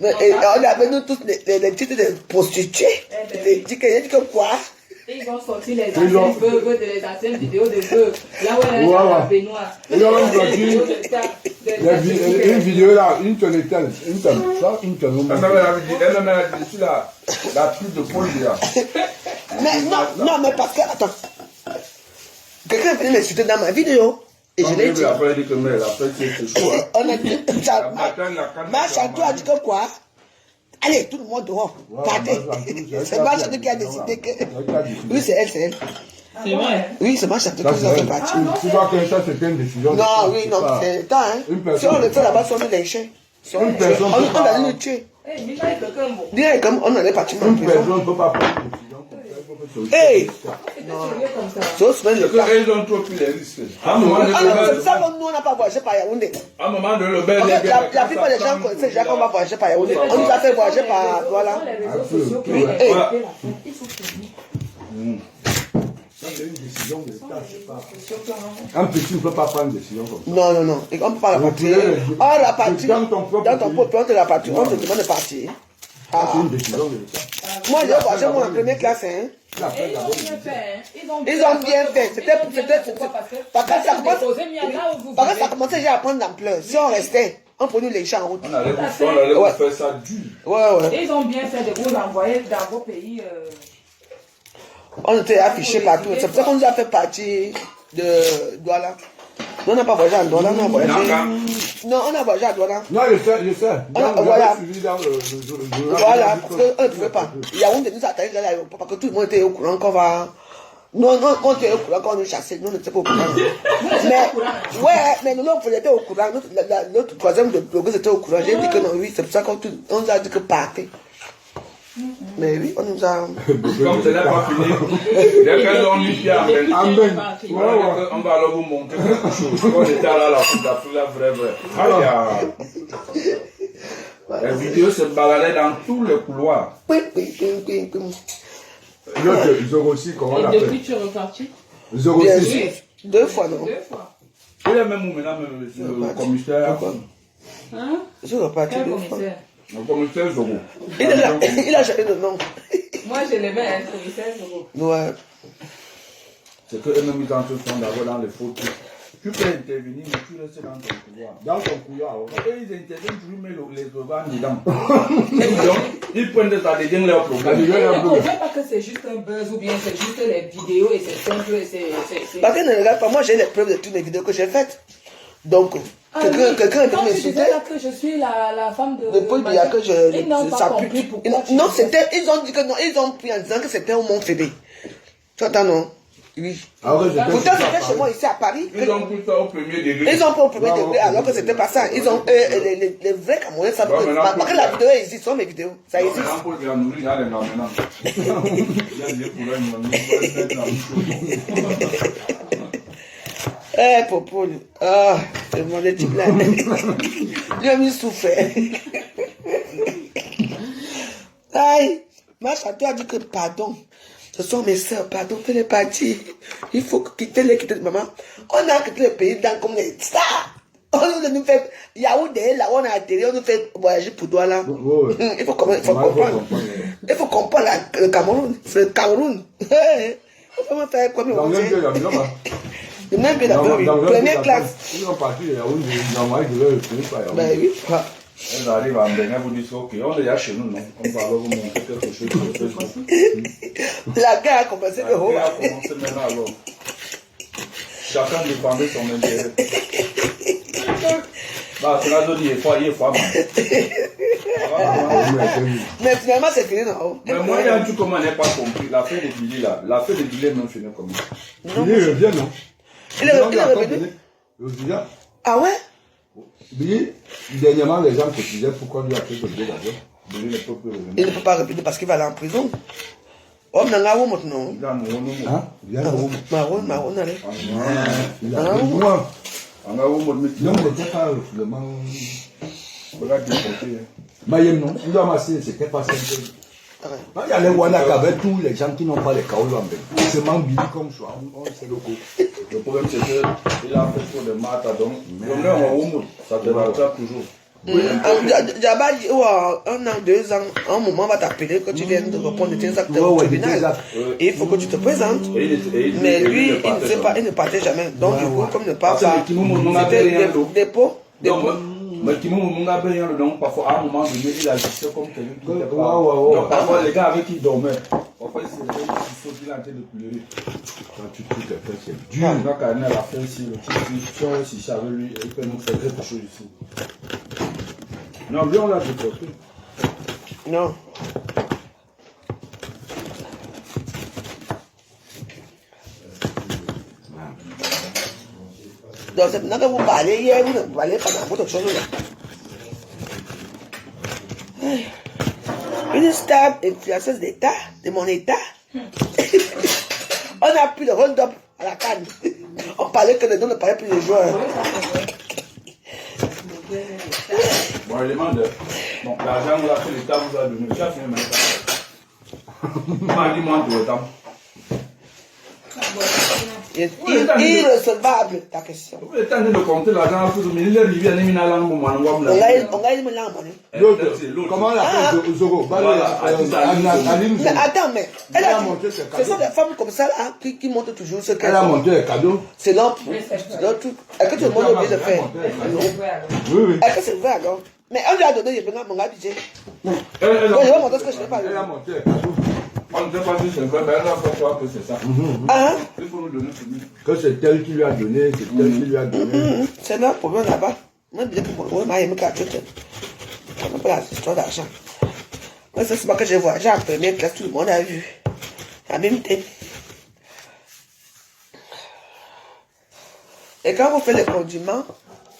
On avait nous tous les titres de prostituées. Il dit que quoi? Ils ont sorti les anciennes veuves, les anciennes vidéos de veuves. Là où elle est dans la baignoire. Ils ont sorti une vidéo là, une tonne. Elle a dit la prise de Paul là. Mais non, mais parce que, attends. Quelqu'un est venu m'insulter dans ma vidéo. Et je l'ai dit. Après, elle dit que mais après c'est chaud. On a dit, Machatou a dit que quoi? allez, tout le monde dehors, partez. C'est ma chante qui a décidé que... Oui, c'est elle. C'est vrai. Oui, c'est ma chante qui a fait partir. Tu vois que ça, c'était une décision. Non, oui, non, c'est le temps, hein. Si on le fait là-bas, on est léché. Une personne On allait le tuer. Dis, comme on allait partir en Une prison. personne ne peut pas prendre une décision comme ça. Hey! C'est qu'ils ont trop pris les risques. À un moment donné, Ah non, c'est ça que nous, on n'a pas voyagé par Yaoundé. à un moment donné, le bel En fait, la plupart des gens connaissent déjà qu'on va voyager par Yaoundé. On nous a fait voyager par Douala. Hey! Ça, c'est une décision de l'État, c'est pas. Un petit ne peut pas prendre une décision comme ça. Non. Et on ne peut pas la partir. Ah, la partie. Dans ton propre on te la partie. On te demande de partir. Ça, c'est une décision de l'État. Moi, j'ai voyagé moi en première classe. Hein. Ils ont bien fait. Ils ont bien fait. C'était parce que ça commençait déjà à prendre l'ampleur. Si on restait, on prenait les gens en route. On allait vous faire ça dur. Ouais. Ils ont bien fait de vous envoyer dans vos pays. On était affichés partout. C'est pour ça qu'on nous a fait partir de Douala. Nous, on n'a pas voyagé à Douala, on a voyagé. Non, on a voyagé à Douala. Non, je sais. Voilà. Voilà, Voilà. parce qu'eux ne pouvaient pas. Yaoundé nous attendait dans l'aéroport parce que tout le monde était au courant qu'on va. Non, on était au courant qu'on nous chassait. Nous, on n'était pas au courant. Mais nous, on était au courant. Notre troisième de blogueuse était au courant. J'ai dit que non, oui, c'est pour ça qu'on nous a dit que partez. Mais oui, on nous a. Comme ce n'est pas fini, dès qu'elles ont mis pied en Belgique, on va alors vous montrer quelque chose. On était là, la vraie. La vidéo se baladait dans tous les couloirs. Oui. Zorossi, comment on Et l'appelle? depuis, tu es reparti? Bien Zorossi. sûr. 2 fois, non. Il est même où maintenant, le commissaire. Hein? Je suis reparti Quel 2 fois. commissaire? Le commissaire Zoro. Il a jamais de nom. Moi, je l'aimais, un commissaire. Ouais. C'est que eux-mêmes, ils entrent d'abord dans les fautes. Tu peux intervenir, mais tu restes dans ton pouvoir. Dans ton couloir. Et ils interviennent toujours, mais les organes dedans. Donc, ils prennent des adhésions leurs problèmes. Il ne comprend pas que c'est juste un buzz ou bien c'est juste les vidéos et c'est simple et c'est... Parce que ne regarde pas, moi j'ai les preuves de toutes les vidéos que j'ai faites. Donc, quelqu'un est venu m'insulter. Que je suis la femme de... Depuis il y a que je. Ils n'ont pas compris pourquoi. Non, c'était. Ils ont dit que non, ils ont pris en disant que c'était au Mont Fébé. Tu entends, non? Oui. Pourtant, c'était chez moi ici à Paris. Ils ont pris ça au premier degré. Ils ont pris au premier degré alors que c'était pas ça. Ils ont. Les vrais Camerounais savent que. Parce que la vidéo existe, ce sont mes vidéos. Ça existe. Eh, Popo. Ah, c'est mon équipe là. Lui a mis souffert. Aïe, ma château a dit que pardon. Ce sont mes soeurs, pardon, fais-les partir. Il faut quitter maman. On a quitté le pays dans comme des stars. On nous fait Yaoundé, là, on a atterri, on nous fait voyager pour Douala. Il faut comprendre. Il faut comprendre le Cameroun. C'est le Cameroun. Il faut me faire comme Dans le même pays Dans première classe. Ils ont parti de Yaoundé, normalement, ils devaient le finir par Yaoundé. Ben oui. Elles arrivent à Mbénin, vous dites ok, on est là chez nous, non? On va alors vous montrer quelque chose sur le Facebook. La guerre a commencé de haut. La guerre a commencé maintenant alors. Chacun défendait son intérêt. Bah, c'est là que il est fort, Mais finalement, c'est fini, non? Mais moi, il y a un truc comment on n'a pas compris. L'affaire des billets là. L'affaire des billets même finit comment? Il revient, non? Il est revenu. Ah ouais? Billy, dernièrement, les gens se disaient pourquoi lui a fait ce billet d'avion. Billy ne peut plus revenir. Il ne peut pas revenir parce qu'il va aller en prison. Oh, mais là, où maintenant? Il a un Hein? Il y a un gros. Marron, allez. Il a un gros. On a où mon métier? Non, mais c'était pas vraiment. Regarde du côté. Mayem, non? Il doit masser, c'était pas simple. Il y a les Wanak avec tous les gens qui n'ont pas les kaolos en Belgique. C'est même Billy comme ça, on sait le coup. Le problème c'est qu'il a fait trop de maths, donc on est en haut, ça te rattrape toujours. Djaba, un an, 2 ans, un moment on va t'appeler que tu viens de répondre tes actes au tribunal. Et il faut que tu te présentes. Mais lui, il ne sait pas, il ne partait jamais. Donc du coup, comme il ne part pas, c'était dépôt. Mais qui m'ont bien le nom, parfois à un moment donné, il agissait comme quelqu'un qui n'était pas. Donc parfois les gars avec qui il dormait, parfois c'est le gars qui saute, il a en train de pleurer. Quand tu trouves quelqu'un, c'est dur. On a quand même la fin ici, le type, si on est ici avec lui, il peut nous faire quelque chose ici. Non, lui on l'a déporté. Non. Donc c'est maintenant que vous parlez, hier vous ne parlez pas dans votre chose là. Une star influenceuse d'État, de mon État. On a pris le hold-up à la canne. On parlait que les deux ne parlaient plus des joueurs. Bon, élément de. Bon, l'argent que l'État vous a donné, tu as fait maintenant. Dis-moi de temps. Irrecevable, ta question. Vous êtes en train de compter l'argent, mais il est arrivé à Némina Langue, on a eu mon langue. Comment on l'appelle Zogo? Mais attends, mais ce sont des femmes comme ça là, qui montrent toujours ce qu'elles Elle a monté un cadeau. C'est leur truc. Est-ce que tout le monde a oublié de faire? Oui. Est-ce que c'est vrai alors? Mais on lui a donné mon budget. Donc je vais montrer ce que je n'ai pas. Elle a monté un cadeau. On ne sait pas si c'est vrai, mais elle a fait croire que c'est ça. Il faut nous donner celui. Que c'est elle qui lui a donné, c'est elle qui lui a donné. C'est leur problème là-bas. Moi, je dis que moi, je n'ai pas l'histoire d'argent. Moi, c'est pas que je vois. J'ai en première classe, tout le monde a vu. La même thème. Et quand vous faites les condiments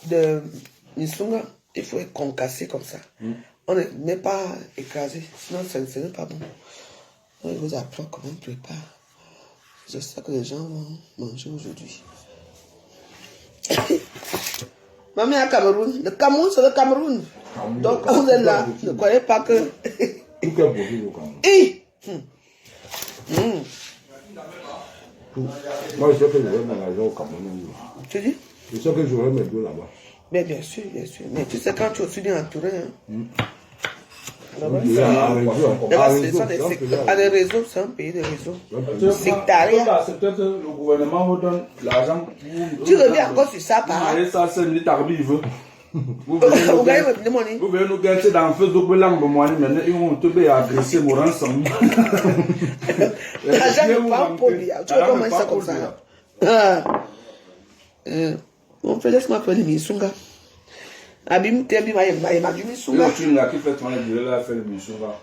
de Nisunga, il faut être concassé comme ça. On ne met pas écrasé, sinon ce n'est pas bon. On vous apprend comment on prépare. J'espère que les gens vont manger aujourd'hui. Maman est à Cameroun. Le Cameroun, c'est le Cameroun. Donc, on est là. Ne croyez pas que. Tout est possible au Cameroun. Moi, je sais que j'aurais mes argent au Cameroun. Tu dis? Je sais que j'aurais mes deux là-bas. Mais bien sûr, bien sûr. Mais tu sais, quand tu es aussi bien entouré, À les réseaux, c'est un pays de réseaux. Sectariat. C'est peut-être que le gouvernement vous donne l'argent. Tu reviens encore sur ça, par là. Ça, c'est une tarbive. Vous Vous venez nous gâcher dans le feu de Boulang, mais ils vont te agresser, mourir ensemble. L'argent n'est pas un poli. Tu vois comment ça comme ça? On fait laisse-moi faire les Misunga. Abim Tebi m'a dit Misunga. Tu n'as qui fait ton aide là, fait le Misunga.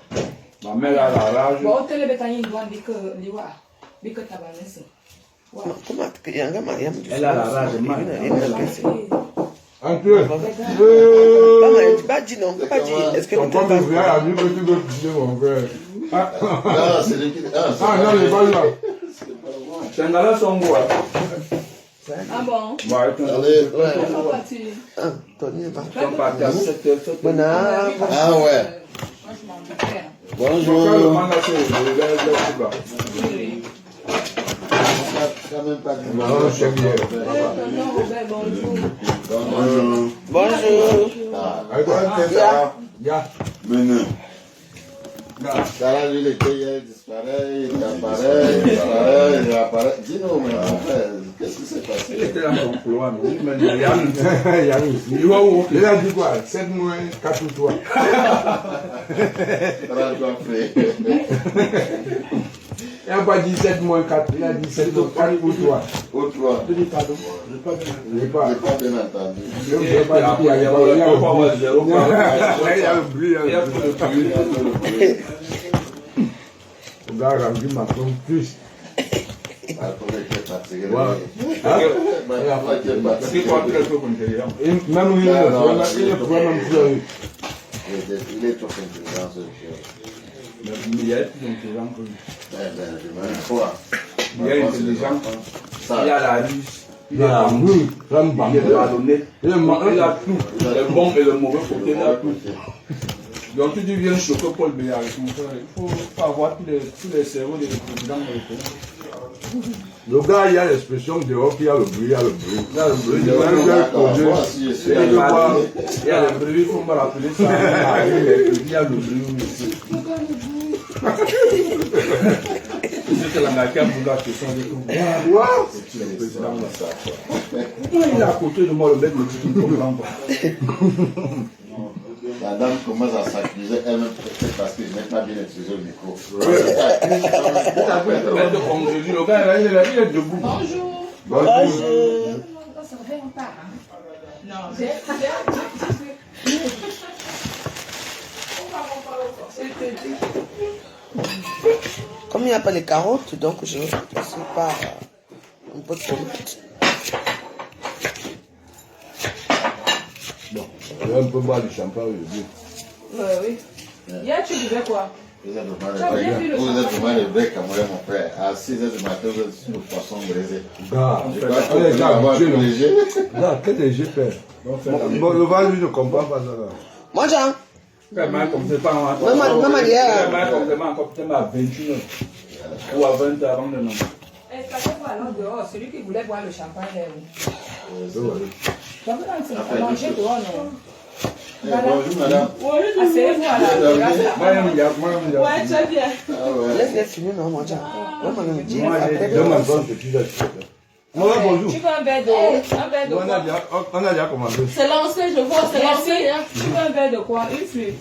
Ma mère a la rage. Bon, tu les bétaillons, ils doivent dire que l'Iwa, dire que tabanes. Comment tu es un gars, elle a la rage, un peu. Maman, tu pas dit non, tu pas dit. Est-ce que ton père me vient à lui que tu veux piger mon frère. Ah, c'est lui qui. Ah non, il n'est pas là. C'est un gars son bois. Ah bon? Allez, ouais. On va partir. Ah, Tony n'est pas. On partit à 7h. Bon, Ah ouais. Bonjour. Quand même pas du Non, c'est bien. Bonjour. Bonjour. Ya. Menu. Ça, lui, il était hier, il disparaît, il apparaît, il apparaît. Dis-nous, mais mon frère, qu'est-ce qui s'est passé? Il était dans son couloir, mais il y a Il a dit quoi? 7 mois, 4 ou 3. Il n'a pas dit 7 moins 4, il a dit 7 moins 4 ou 3. Ou 3. Je dis pardon. Je n'ai pas bien entendu. Je n'ai pas dit qu'il y a le bruit. Il y a le bruit. On a rendu ma tombe plus. Même lui, il est vraiment furieux. Il est trop intelligent, ce chien. Il est plus intelligent que lui. Il est intelligent. Il a la riche. Il a la mouille. Il est ballonné. Il a tout. Le bon et le mauvais côté, il a tout. Donc tu dis viens choquer Paul Béa avec mon frère. Il faut avoir tous les cerveaux des présidents de l'État. Le gars, il y a l'expression dehors qu'il y a le bruit, il y a le bruit. Il y a le bruit. Il y a le bruit, il faut me rappeler ça. Il y a le bruit. C'est la maquette pour la question de tout. C'est le président de ça. Pourquoi il est à côté de moi, le mec me dit qu'il ne comprend pas. La dame commence à s'accuser elle-même parce que je n'ai pas bien utilisé le micro. Le gars, il est debout. Bonjour. Bonjour. Ça ne fait pas. Non, Comme il n'y a pas les carottes, donc je vais passer par un peu de tomate. Bon, je vais un peu boire du champagne aujourd'hui. Oui. Hier, tu buvais quoi? Vous êtes devant le bec à mon frère. À 6h du matin, vous êtes sur le poisson braisé. Gars, Je on crois est que déjà vous habitué, non? léger. Gars, quel léger père. Bon, le vent, lui, je ne comprends pas ça. Là. Moi, Jean. Comme c'est pas en Maman, hier. Encore peut-être à 21h ou à 20h avant de manger. Est-ce que vous allons dehors? Celui qui voulait boire le champagne, là, oui. On mangeait dehors, non? Bonjour madame. Asseyez-vous à la terrasse. Ouais, très bien. Ah ouais. Laisse-les finir, non, moi, Jean. Maman, me dit. Moi, Après, j'ai un petit peu. Moi, bonjour. Tu veux un verre d'eau? Un verre de quoi? On a déjà commandé. C'est lancé, je vois, c'est lancé. Hein. Tu veux un verre de quoi? Une flûte.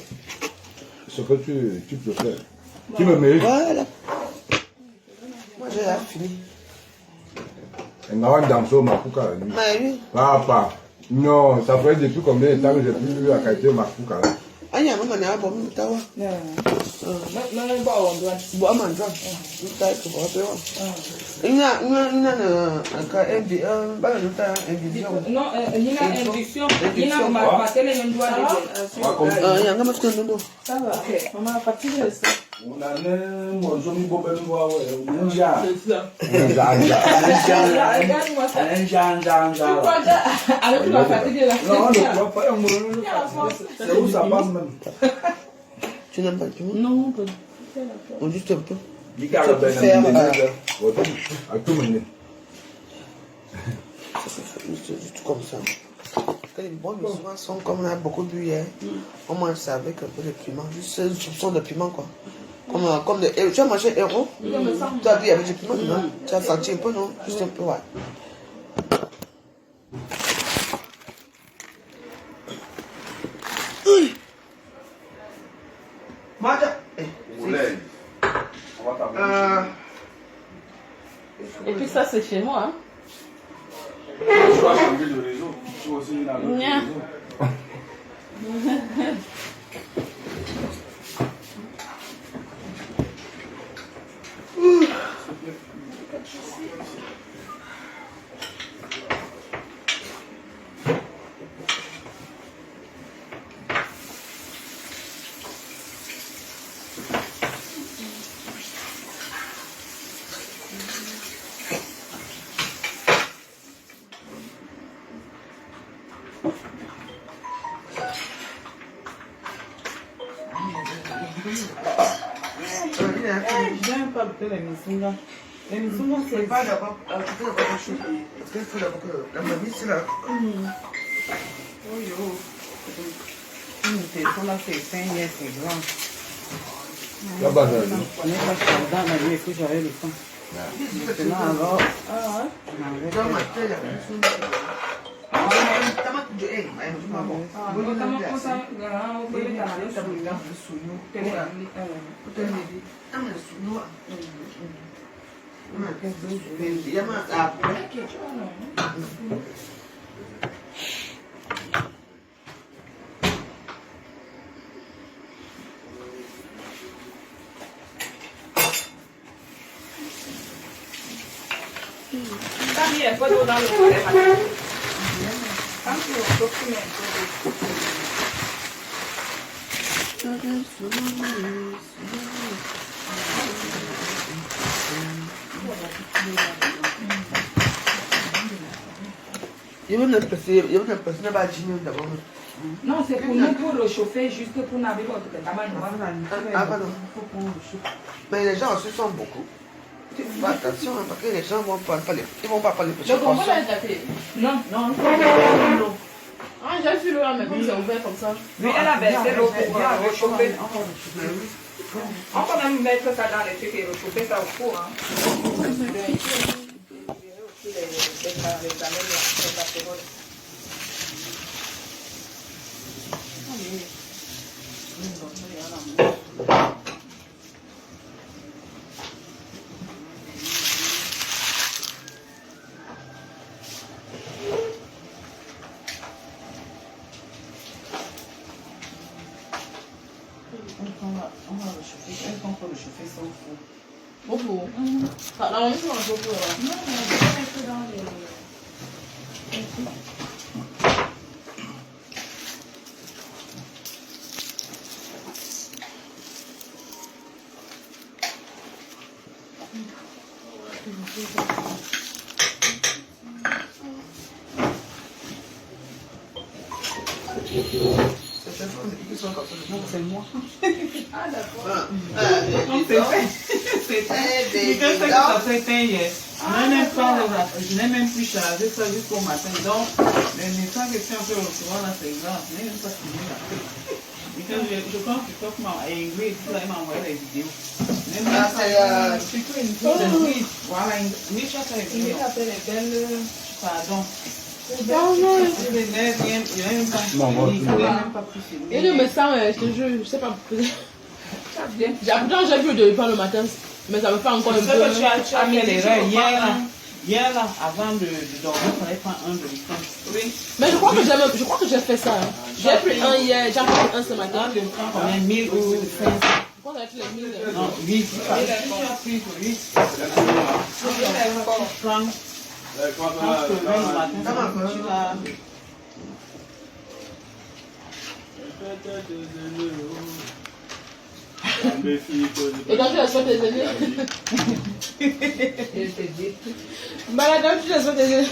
Ce que tu préfères. Tu me mérites. voilà. Moi, j'ai fini. On a un danseau, ma pouca. Mais oui. Papa. Non, ça fait depuis combien de temps que j'ai plus vu la qualité de ma pouca. Ah, il y a un moment, il y a un bon moment, tawa. Non, bon, on doit. Bon, man, Jean. Tu t'as que vous rappelez. Il y a un cas, un individuel. Non, il y a une induction. Il y a un matin, il y a un doigt de Il y a un gamin qui est dans Ça va. On m'a fatigué de ça. On a un bonjour, mi bobe mi wa un ja. C'est ça. Regarde-moi ça. Un ja. Alors tu vas fatiguer la Non, ne crois pas, c'est où ça passe même. Tu n'aimes pas le piment? Non, pas On juste un peu. Il garde bien À tout mener. Juste comme ça. Quand les bons musulmans sont comme on a beaucoup bu hier, on mange ça avec un peu de piment, juste un soupçon de piment quoi. Comme de, tu as mangé héros, tu as bu avec du piment, non? Tu as senti un peu, non? Juste un peu, ouais. Et puis ça, c'est chez moi. Hein. Tu vas changer de réseau. Tu aussi une autre Nya. réseau. J'aime pas beaucoup les misunga. Les misunga, c'est Pas d'abord, tu peux d'abord quelque chose. Parce qu'il faut d'abord que la mamie, c'est là. Oh yo. Le téléphone là, c'est 5 years, c'est grand. Là-bas, là. On n'est pas dans la vie, il faut gérer le temps. Maintenant, alors. Ah ouais? Dans ma tête, il y a une chose. Il y a une personne qui va dire d'abord. Non, c'est pour nous, pour réchauffer, juste pour n'avoir pas de tabac. Ah, pardon. Mais les gens aussi sont beaucoup. Tu fais attention parce que les gens vont pas parler. Ils vont pas parler pour Le bonbon là est gâté. Non, non. Ah, j'ai vu le là, mais comme c'est ouvert comme ça. Oui, elle a versé l'eau pour bien réchauffer. On peut même mettre ça dans les trucs et réchauffer ça au four. Hein. on va réchauffer. Elle compte réchauffer son four. Au four. La remise dans le four là. Non, je vais mettre dans les... C'est moi. Ah, d'accord. Je n'ai même plus chargé ça jusqu'au matin. Donc, les messages que tu as fait recevoir là, c'est grave. Je n'ai même pas fini là. Je pense que Top m'a aimé, tout là, il m'a envoyé les vidéos. Ah, c'est plutôt une prise. Voilà, une chasse avec Il appelle les belles... Pardon. Il n'a même pas pu finir. Et le message, je te jure, je sais pas pourquoi. Pourtant, j'ai vu de pas le matin, mais ça me fait encore un peu. Tu as mis l'erreur hier là, avant de dormir, il fallait prendre un demi-temps. Oui. Mais je crois que j'ai fait ça. Hein. J'ai pris un hier, j'ai pris un ce matin. Tu prends combien? 1000 ou 500? Je crois que j'ai pris les 1000. Non, 8. Tu as pris pour 8. Tu prends. Quand tu te lèves le matin, tu vas. Et quand tu as sauté des années. Malade, tu as sauté des années.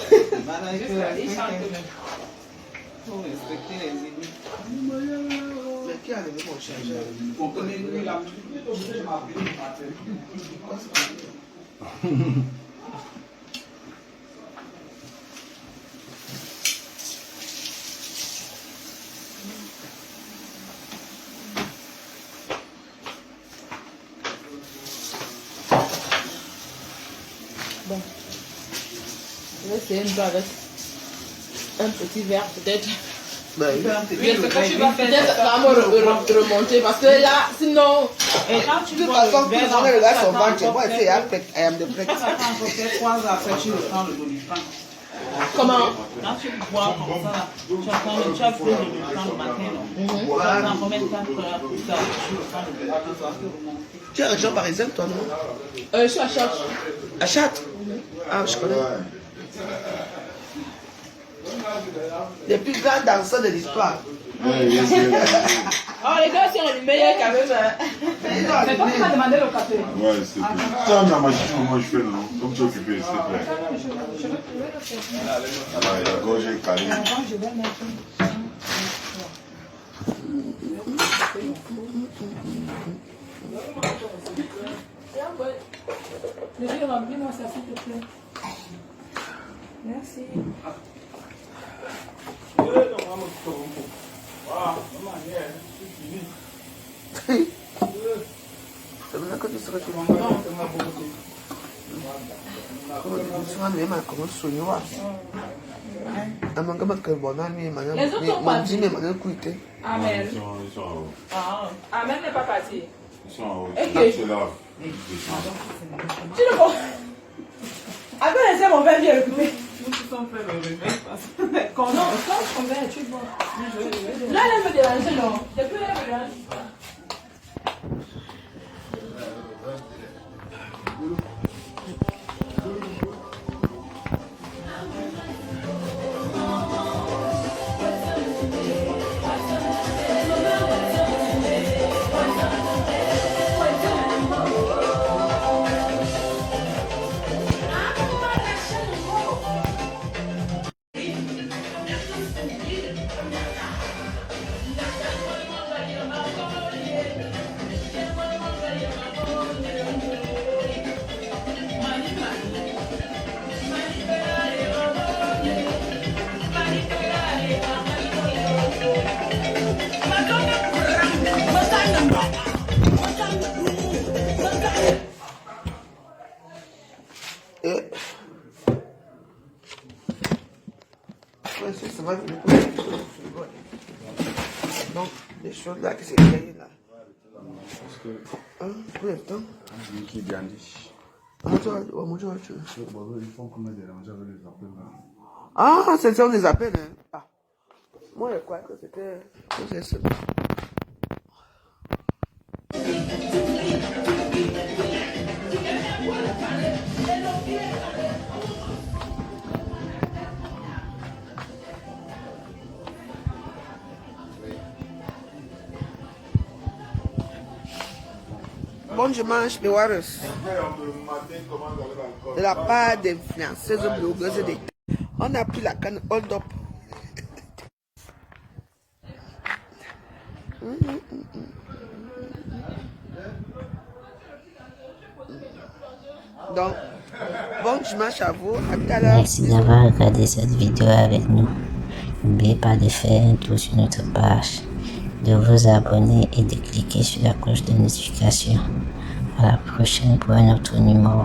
Il faut respecter les limites. Mais qui a allumé mon chargeur? Bon. Je vais essayer une fois avec un petit verre peut-être. Ben oui. Peut-être ça va me remonter parce que là, sinon. Et quand tu De toute vois façon, le plus verre, on regarde son ventre, ça moi, prend c'est I am the break. ça prend encore peut-être 3 heures après, tu reprends le doliprane. Comment? Quand tu bois comme ça, là, tu as pris le doliprane le matin, non? Ça prend combien de temps pour ça, tu reprends le doliprane, ça va te remonter. Tu es en région parisienne, toi, non? Je suis à Chartres. À Châtes? Ah, je connais. Les plus grands danseurs de l'histoire. Oh, les gars, si on est meilleurs quand même. Mais toi, tu m'as demandé le café. Ouais, c'est tout. Ça, ma machine, moi, je fais, non? Comme tu es occupé, s'il te plaît. Je vais trouver le café. Ah, la gorge est calée. Avant, je vais mettre un. Je vais remplir moi ça, s'il te plaît. Merci. C'est maintenant que tu seras chez moi. Tu vas même comment soigner. Un manque de bon ami, madame. Les autres sont partis. Mais madame, écoutez. Amen. Ils sont en haut. Ah. Amen n'est pas parti. Ils sont en haut. Ok. C'est là. Tu ne vois. Attends, laissez mon verre bien occupé. Nous tous on fait le réveil parce que Non, quand ton verre, tu bois. Là, elle me dérange, non. Depuis là, elle me dérange. Ouais, ça va venir pour les choses. Donc, les choses là qui s'est créées là. Parce que. Hein, pour l'instant. Qui grandit. Moi, tu vois. Ils font comme des déranger avec les appels là. Ah, c'est ça, on les appelle, hein. Ah. Moi, je crois que c'était. C'est ça. Bon dimanche, mes warriors. De la part des influenceuses, blogueuses et des... On a pris la canne hold up. Donc, bon dimanche à vous. À tout à l'heure. Merci d'avoir regardé cette vidéo avec nous. N'oubliez pas de faire un tour sur notre page, de vous abonner et de cliquer sur la cloche de notification. À la prochaine pour un autre numéro.